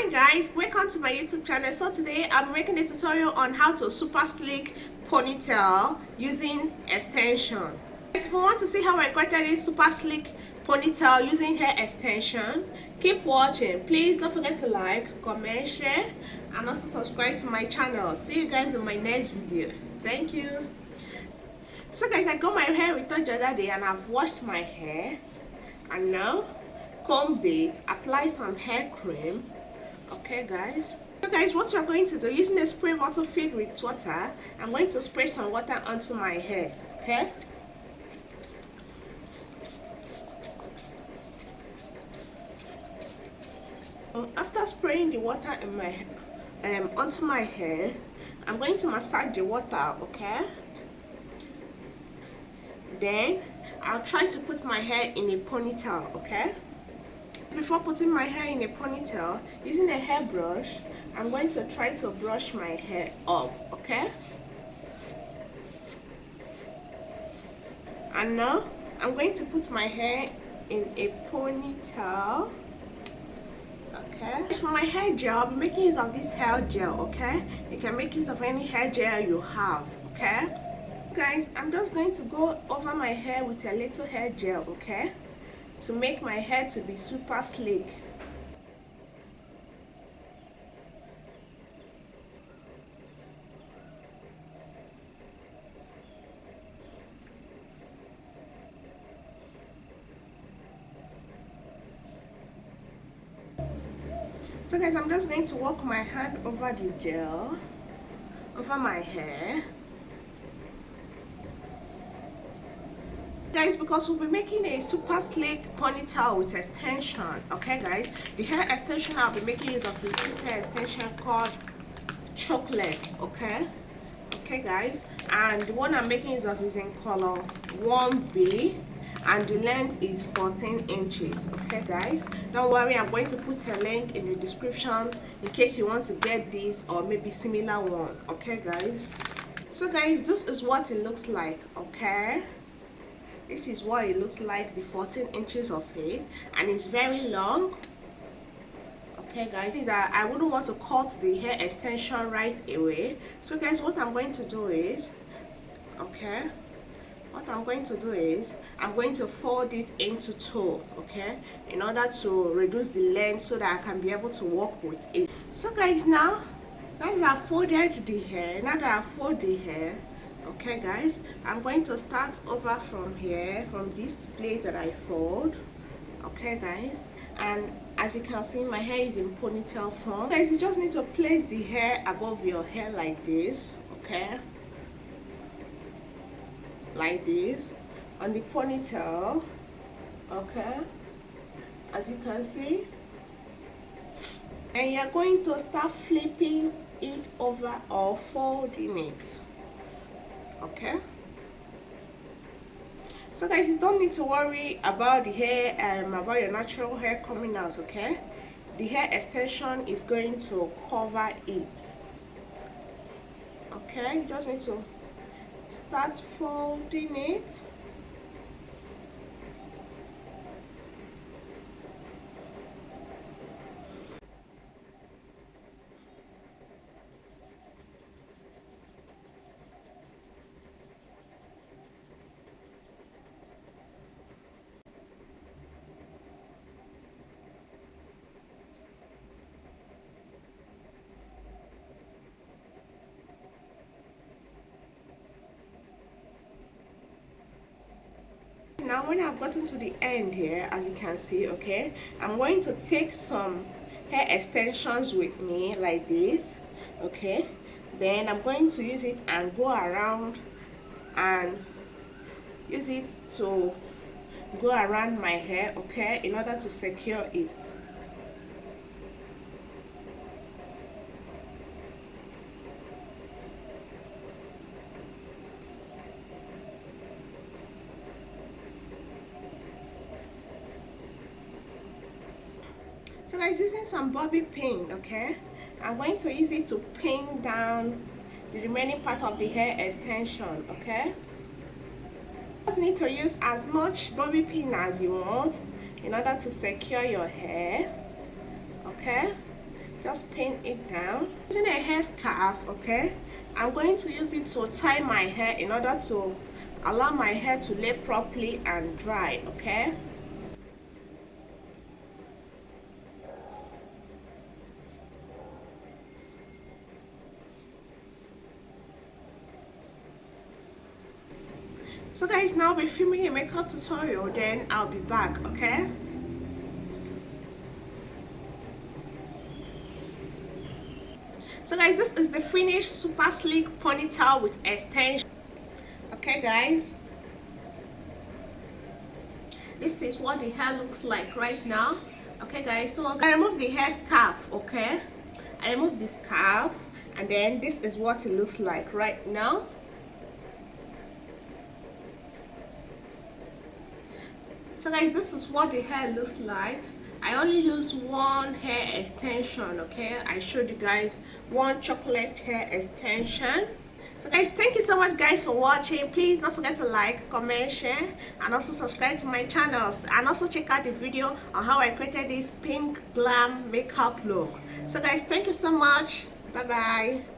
Hi guys, welcome to my YouTube channel. So today I'm making a tutorial on how to super slick ponytail using extension. If you want to see how I created this super slick ponytail using hair extension, keep watching. Please don't forget to like, comment, share, and also subscribe to my channel. See you guys in my next video. Thank you. So guys, I got my hair retouched the other day and I've washed my hair, and now combed it, apply some hair cream. Okay guys, so guys, what you're going to do, using a spray bottle filled with water, I'm going to spray some water onto my hair. Okay, after spraying the water in my onto my hair, I'm going to massage the water. Okay, then I'll try to put my hair in a ponytail. Okay, before putting my hair in a ponytail, using a hairbrush, I'm going to try to brush my hair up. Okay, and now I'm going to put my hair in a ponytail. Okay, for my hair gel, I'll be making use of this hair gel. Okay, you can make use of any hair gel you have. Okay guys, I'm just going to go over my hair with a little hair gel, okay, to make my hair to be super slick. So guys, I'm just going to walk my hand over the gel over my hair. Guys, because we'll be making a super slick ponytail with extension. Okay guys, the hair extension I'll be making use of is this hair extension called chocolate. Okay guys, and the one I'm making use of is in color 1B, and the length is 14 inches. Okay guys, don't worry, I'm going to put a link in the description in case you want to get this or maybe similar one. Okay guys, so guys, this is what it looks like. Okay, this is what it looks like, the 14 inches of it, and it's very long. Okay guys, is that I wouldn't want to cut the hair extension right away. So guys, what I'm going to do is, okay, I'm going to fold it into two, okay, in order to reduce the length so that I can be able to work with it. So guys, now that I've folded the hair, okay guys, I'm going to start over from here, from this place that I fold. Okay guys, and as you can see, my hair is in ponytail form. Guys, you just need to place the hair above your hair like this. Okay, like this on the ponytail. Okay, as you can see, and you're going to start flipping it over or folding it. Okay, so guys, you don't need to worry about the hair about your natural hair coming out. Okay, the hair extension is going to cover it. Okay, you just need to start folding it. Now when I've gotten to the end here, as you can see, okay, I'm going to take some hair extensions with me like this. Okay, then I'm going to use it and go around and use it to go around my hair, okay, in order to secure it. So guys, using some bobby pin, okay, I'm going to use it to pin down the remaining part of the hair extension. Okay, you just need to use as much bobby pin as you want in order to secure your hair. Okay, just pin it down using a hair scarf. Okay, I'm going to use it to tie my hair in order to allow my hair to lay properly and dry. Okay, so guys, now I'll be filming a makeup tutorial, then I'll be back. Okay, so guys, this is the finished super sleek ponytail with extension. Okay guys, this is what the hair looks like right now. Okay guys, so I remove the hair scarf. Okay, I remove the scarf, and then this is what it looks like right now. So guys, this is what the hair looks like. I only use one hair extension. Okay, I showed you guys one chocolate hair extension. So guys, thank you so much guys for watching. Please don't forget to like, comment, share, and also subscribe to my channels, and also check out the video on how I created this pink glam makeup look. So guys, thank you so much. Bye bye.